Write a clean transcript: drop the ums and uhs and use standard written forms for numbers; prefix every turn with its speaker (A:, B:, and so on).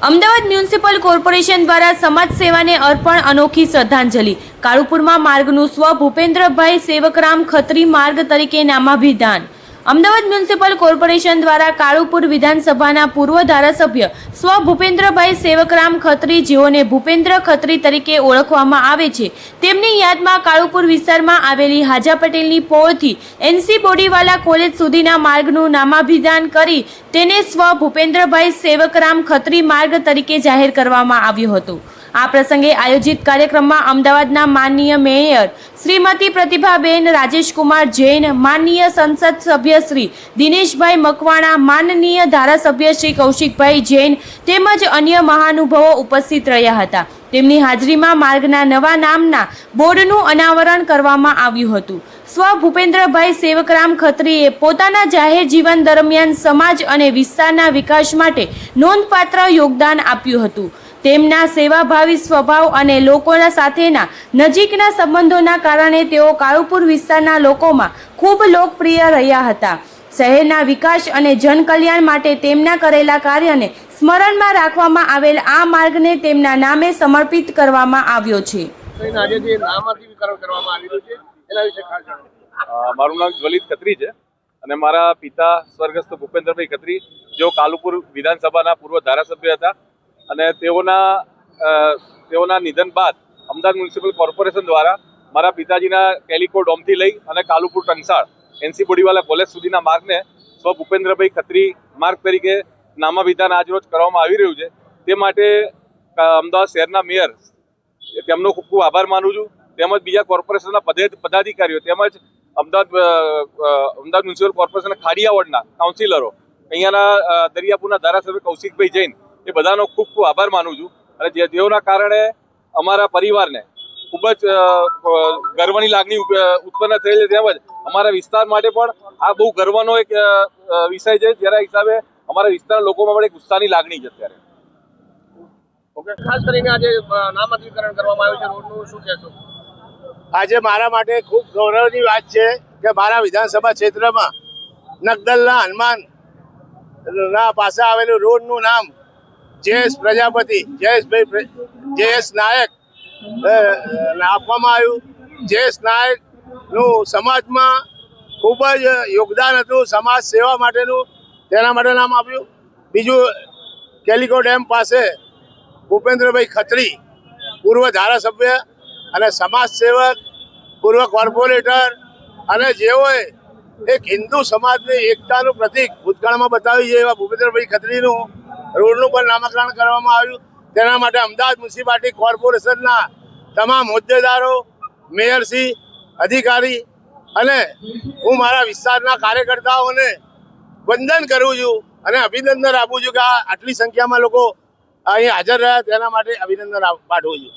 A: Ahmedabad municipal corporation દ્વારા સમાજ સેવાને અર્પણ અનોખી શ્રદ્ધાંજલિ. કાળુપુરમાં માર્ગનું સ્વ ભૂપેન્દ્રભાઈ સેવકરામ ખત્રી માર્ગ તરીકે નામાભિધાન. અમદાવાદ મ્યુનિસિપલ કોર્પોરેશન દ્વારા કાળુપુર વિધાનસભાના પૂર્વ ધારાસભ્ય સ્વ ભૂપેન્દ્રભાઈ સેવકરામ ખત્રી, જેઓને ભૂપેન્દ્ર ખત્રી તરીકે ઓળખવામાં આવે છે, તેમની યાદમાં કાળુપુર વિસ્તારમાં આવેલી હાજા પટેલની પોળથી એનસી બોડીવાલા કોલેજ સુધીના માર્ગનું નામાભિધાન કરી તેને સ્વ ભૂપેન્દ્રભાઈ સેવકરામ ખત્રી માર્ગ તરીકે જાહેર કરવામાં આવ્યું હતું. આ પ્રસંગે આયોજિત કાર્યક્રમમાં અમદાવાદના માનનીય મેયર શ્રીમતી પ્રતિભાબેન રાજેશકુમાર જૈન, માનનીય સંસદ સભ્ય શ્રી દિનેશભાઈ મકવાણા, માનનીય ધારાસભ્ય શ્રી કૌશિકભાઈ જૈન તેમજ અન્ય મહાનુભાવો ઉપસ્થિત રહ્યા હતા. તેમની હાજરીમાં માર્ગના નવા નામના બોર્ડનું અનાવરણ કરવામાં આવ્યું હતું. સ્વ ભૂપેન્દ્રભાઈ સેવકરામ ખત્રીએ પોતાના જાહેર જીવન દરમિયાન સમાજ અને વિસ્તારના વિકાસ માટે નોંધપાત્ર યોગદાન આપ્યું હતું. તેમના સેવાભાવી સ્વભાવ અને લોકોના સાથેના નજીકના સંબંધોના કારણે તેઓ કાળુપુર વિસ્તારના લોકોમાં ખૂબ લોકપ્રિય રહ્યા હતા. શહેરના વિકાસ અને જનકલ્યાણ માટે તેમના કરેલા કાર્યને સ્મરણમાં રાખવામાં આવેલ આ માર્ગને તેમના નામે સમર્પિત કરવામાં આવ્યો છે.
B: મારું નામ જ્વલિત ખત્રી છે અને મારા પિતા સ્વર્ગસ્થ ભૂપેન્દ્રભાઈ ખત્રી, જેઓ કાલુપુર વિધાનસભાના પૂર્વ ધારાસભ્ય હતા અને તેઓના નિધન બાદ અમદાવાદ મ્યુનિસિપલ કોર્પોરેશન દ્વારા મારા પિતાજીના ટેલિકો ડોમથી લઈ અને કાલુપુર ટંકસાળ એનસી બોડીવાલા કોલેજ સુધીના માર્ગને સ્વ ભૂપેન્દ્રભાઈ ખત્રી માર્ગ તરીકે નામાભિધાન આજરોજ કરવામાં આવી રહ્યું છે. તે માટે અમદાવાદ શહેરના મેયર તેમનો ખૂબ ખૂબ આભાર માનું છું, તેમજ બીજા કોર્પોરેશનના પદાધિકારીઓ તેમજ અમદાવાદ મ્યુનિસિપલ કોર્પોરેશનના ખાડિયા વોર્ડના કાઉન્સિલરો, અહીંયાના દરિયાપુરના ધારાસભ્ય કૌશિકભાઈ જૈન, એ બધાનો ખૂબ ખૂબ આભાર માનું છું. અને જેઓના કારણે અમારા પરિવારને ખૂબ જ ગર્વની લાગણી ઉત્પન્ન થયેલી, તેમજ અમારા વિસ્તાર માટે પણ આ બહુ ગર્વનો એક વિષય છે, જેના હિસાબે અમારા વિસ્તારના લોકોમાં પણ એક ઉત્સાહની લાગણી છે. અત્યારે
C: ખાસ કરીને આજે નામાંકિતકરણ કરવામાં આવ્યું છે રોડનું, શું કહેશો?
D: આજે મારા માટે ખૂબ ગૌરવની વાત છે કે મારા વિધાનસભા ક્ષેત્રમાં નકદલના હનુમાન ના પાસે આવેલું રોડનું નામ જયેશ પ્રજાપતિ, જયેશ નાયક આપવામાં આવ્યું. જયેશ નાયકનું સમાજમાં ખૂબ જ યોગદાન હતું, સમાજ સેવા માટેનું, તેના માટે નામ આપ્યું. બીજું, કેલિકો ડેમ પાસે ભૂપેન્દ્રભાઈ ખત્રી, પૂર્વ ધારાસભ્ય અને સમાજ સેવક, પૂર્વ કોર્પોરેટર, અને જેઓએ એક હિન્દુ સમાજની એકતાનું પ્રતીક ભૂતકાળમાં બતાવ્યું છે, એવા ભૂપેન્દ્રભાઈ ખત્રીનું રોડનું પણ નામકરણ કરવામાં આવ્યું. તેના માટે અમદાવાદ મ્યુનિસિપાલિટી કોર્પોરેશનના તમામ હોદ્દેદારો, મેયરશ્રી, અધિકારી અને હું મારા વિસ્તારના કાર્યકર્તાઓને વંદન કરું છું અને અભિનંદન આપું છું કે આટલી સંખ્યામાં લોકો અહીં હાજર રહ્યા, તેના માટે અભિનંદન પાઠવું છું.